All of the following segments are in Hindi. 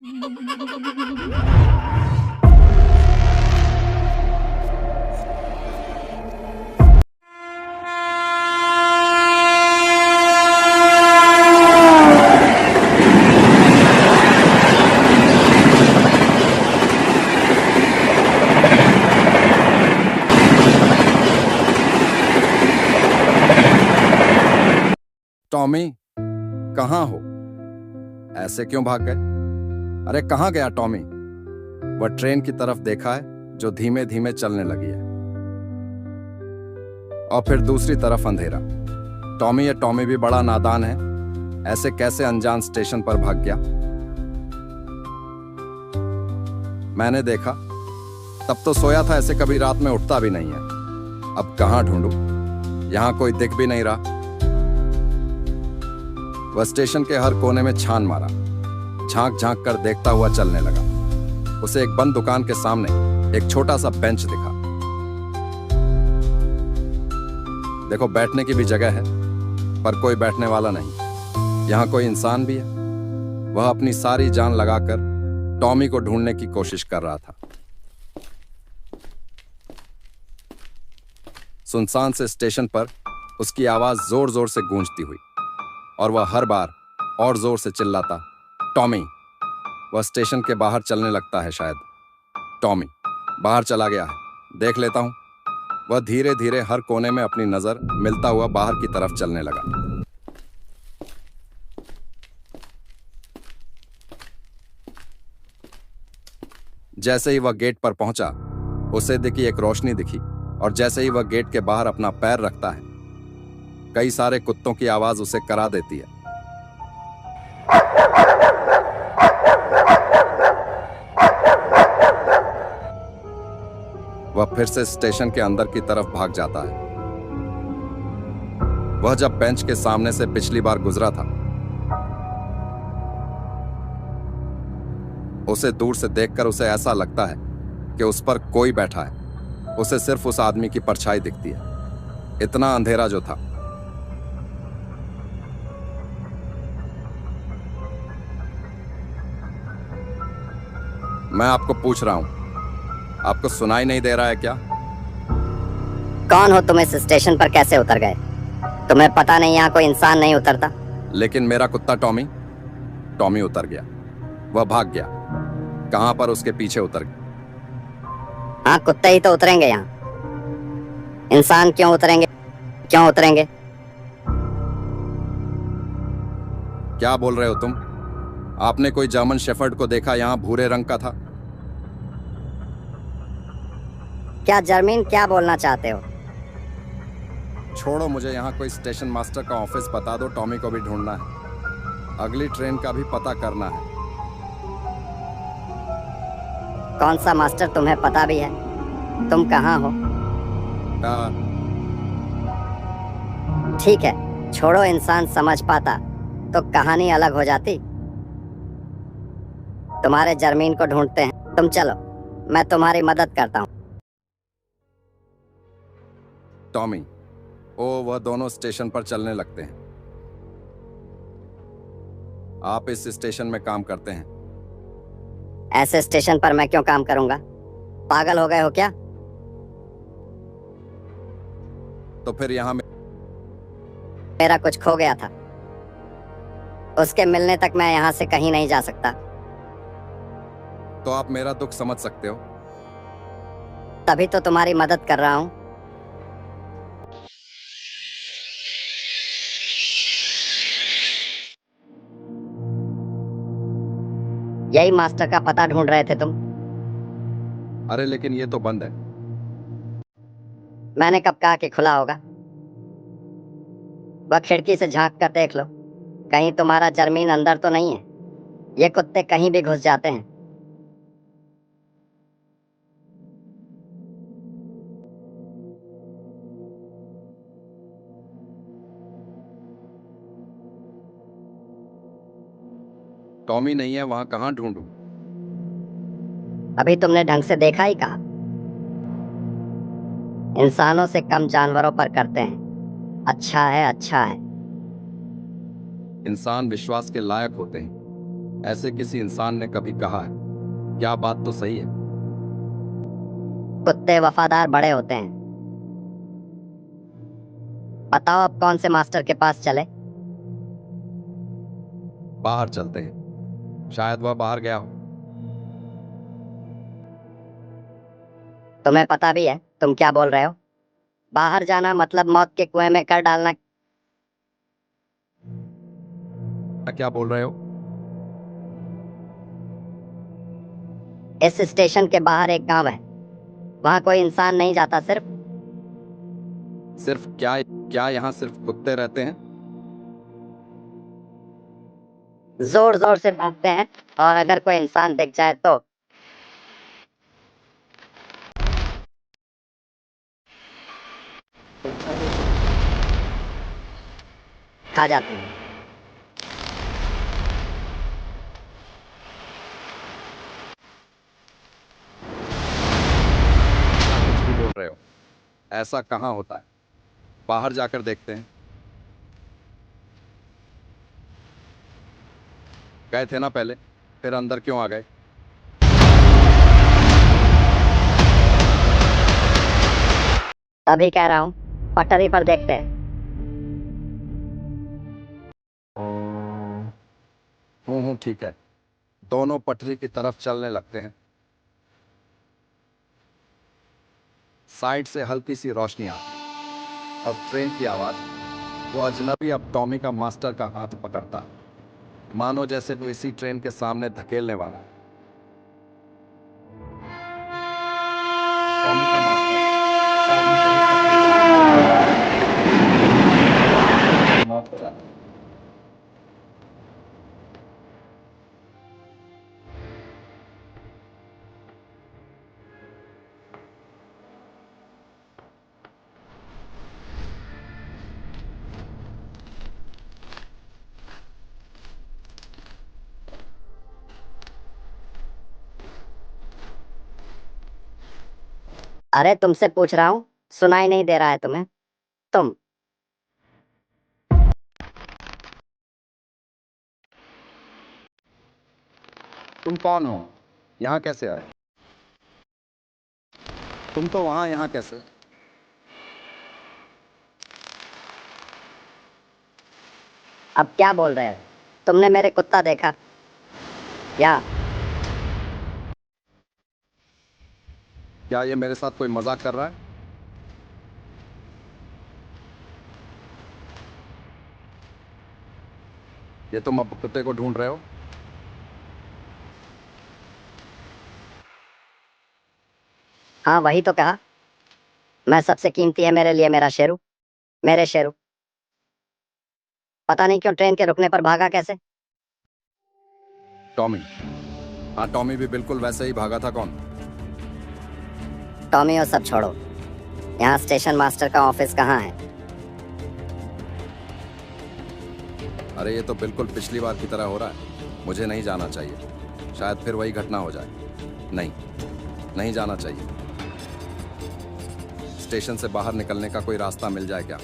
टॉमी, कहाँ हो? ऐसे क्यों भाग गए? अरे कहाँ गया टॉमी? वह ट्रेन की तरफ देखा है जो धीमे धीमे चलने लगी है, और फिर दूसरी तरफ अंधेरा। टॉमी, ये टॉमी भी बड़ा नादान है। ऐसे कैसे अनजान स्टेशन पर भाग गया? मैंने देखा, तब तो सोया था, ऐसे कभी रात में उठता भी नहीं है। अब कहाँ ढूंढूं? यहां कोई दिख भी नहीं रहा। वह स्टेशन के हर कोने में छान मारा, झांक झांक कर देखता हुआ चलने लगा। उसे एक बंद दुकान के सामने एक छोटा सा बेंच दिखा। देखो, बैठने की भी जगह है, पर कोई बैठने वाला नहीं। यहां कोई इंसान भी है? वह अपनी सारी जान लगाकर टॉमी को ढूंढने की कोशिश कर रहा था। सुनसान से स्टेशन पर उसकी आवाज जोर जोर से गूंजती हुई, और वह हर बार और जोर से चिल्लाता, टॉमी। वह स्टेशन के बाहर चलने लगता है शायद। टॉमी बाहर चला गया है, देख लेता हूं। वह धीरे धीरे हर कोने में अपनी नजर मिलता हुआ बाहर की तरफ चलने लगा। जैसे ही वह गेट पर पहुंचा, उसे दिखी एक रोशनी दिखी, और जैसे ही वह गेट के बाहर अपना पैर रखता है, कई सारे कुत्तों की आवाज उसे करा देती है। वह फिर से स्टेशन के अंदर की तरफ भाग जाता है। वह जब बेंच के सामने से पिछली बार गुजरा था, उसे दूर से देखकर उसे ऐसा लगता है कि उस पर कोई बैठा है। उसे सिर्फ उस आदमी की परछाई दिखती है, इतना अंधेरा जो था। मैं आपको पूछ रहा हूं, आपको सुनाई नहीं दे रहा है क्या? कौन हो तुम? इस स्टेशन पर कैसे उतर गए? तुम्हें पता नहीं यहाँ कोई इंसान नहीं उतरता? लेकिन मेरा कुत्ता टॉमी। टॉमी उतर गया, वह भाग गया। कहां पर? उसके पीछे उतर गया। हाँ, कुत्ते ही तो उतरेंगे यहाँ। इंसान क्यों उतरेंगे? क्यों उतरेंगे? क्या बोल रहे हो तुम? आपने कोई जर्मन शेफर्ड को देखा यहाँ भूरे रंग का था? क्या जर्मीन, क्या बोलना चाहते हो? छोड़ो, मुझे यहाँ कोई स्टेशन मास्टर का ऑफिस बता दो। टॉमी को भी ढूंढना है, अगली ट्रेन का भी पता करना है। कौन सा मास्टर तुम्हें पता भी है? तुम कहाँ हो? ठीक है, छोड़ो। इंसान समझ पाता तो कहानी अलग हो जाती। तुम्हारे जर्मीन को ढूंढते हैं, तुम चलो, मैं तुम्हारी मदद करता हूँ। टॉमी, ओ, वह दोनों स्टेशन पर चलने लगते हैं। आप इस स्टेशन में काम करते हैं? ऐसे स्टेशन पर मैं क्यों काम करूंगा? पागल हो गए हो क्या? तो फिर यहाँ मेरा कुछ खो गया था, उसके मिलने तक मैं यहाँ से कहीं नहीं जा सकता। तो आप मेरा दुख समझ सकते हो। तभी तो तुम्हारी मदद कर रहा हूँ। यही मास्टर का पता ढूंढ रहे थे तुम? अरे लेकिन ये तो बंद है। मैंने कब कहा कि खुला होगा? वह खिड़की से झांक कर देख लो, कहीं तुम्हारा जर्मीन अंदर तो नहीं है। ये कुत्ते कहीं भी घुस जाते हैं। टॉमी नहीं है वहां, कहाँ ढूंढूं? अभी तुमने ढंग से देखा ही कहा। इंसानों से कम जानवरों पर करते हैं। अच्छा है, अच्छा है। इंसान विश्वास के लायक होते हैं, ऐसे किसी इंसान ने कभी कहा है। क्या बात तो सही है। कुत्ते वफादार बड़े होते हैं। बताओ अब कौन से मास्टर के पास चले। बाहर चलते हैं, शायद वह बाहर गया हो। तुम्हें पता भी है तुम क्या बोल रहे हो? बाहर जाना मतलब मौत के कुएं में कर डालना। क्या बोल रहे हो? इस स्टेशन के बाहर एक गांव है, वहां कोई इंसान नहीं जाता। सिर्फ सिर्फ क्या? क्या यहाँ सिर्फ कुत्ते रहते हैं? जोर जोर से भौंकते हैं, और अगर कोई इंसान दिख जाए तो खा जाते हैं। कुछ भी बोल रहे हो? ऐसा कहाँ होता है? बाहर जाकर देखते हैं। गए थे ना पहले, फिर अंदर क्यों आ गए? तभी कह रहा हूँ, पटरी पर देखते हैं। ठीक है। दोनों पटरी की तरफ चलने लगते हैं। साइड से हल्की सी रोशनी आती। अब ट्रेन की आवाज। वो अजनबी अब टॉमी का मास्टर का हाथ पकड़ता, मानो जैसे वो इसी ट्रेन के सामने धकेलने वाला है। टॉमी का मास्टर सामने से ही मौत हो जाती है। अरे तुमसे पूछ रहा हूँ, सुनाई नहीं दे रहा है तुम्हें? तुम तुम कौन हो? यहाँ कैसे आए? तुम तो वहां, यहाँ कैसे? अब क्या बोल रहे हो? तुमने मेरे कुत्ता देखा या? क्या ये मेरे साथ कोई मजाक कर रहा है? ये तुम अब कुत्ते को ढूंढ रहे हो? हाँ वही तो कहा। मैं सबसे कीमती है मेरे लिए मेरा शेरू। मेरे शेरू। पता नहीं क्यों ट्रेन के रुकने पर भागा कैसे। टॉमी। हाँ, टॉमी भी बिल्कुल वैसे ही भागा था। कौन? टॉमी और सब छोड़ो, यहाँ स्टेशन मास्टर का ऑफिस कहाँ है? अरे ये तो बिल्कुल पिछली बार की तरह हो रहा है। मुझे नहीं जाना चाहिए, शायद फिर वही घटना हो जाए। नहीं, नहीं जाना चाहिए। स्टेशन से बाहर निकलने का कोई रास्ता मिल जाए क्या?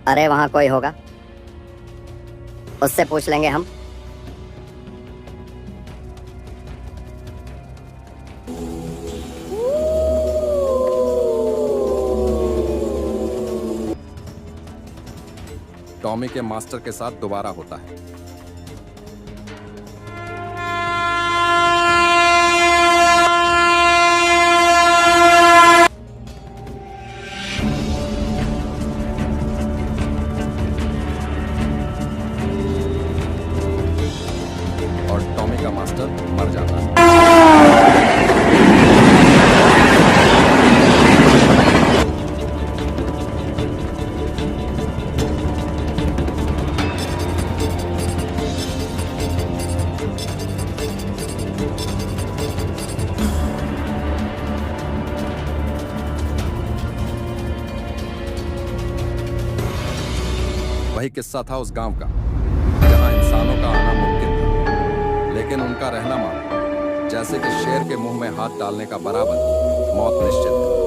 अरे वहां कोई होगा, उससे पूछ लेंगे हम। टॉमी के मास्टर के साथ दोबारा होता है। और टॉमी का मास्टर मर जाता है। वही किस्सा था उस गांव का, जहां इंसानों का आना मुमकिन था, लेकिन उनका रहना मानो जैसे कि शेर के मुंह में हाथ डालने का बराबर। मौत निश्चित है।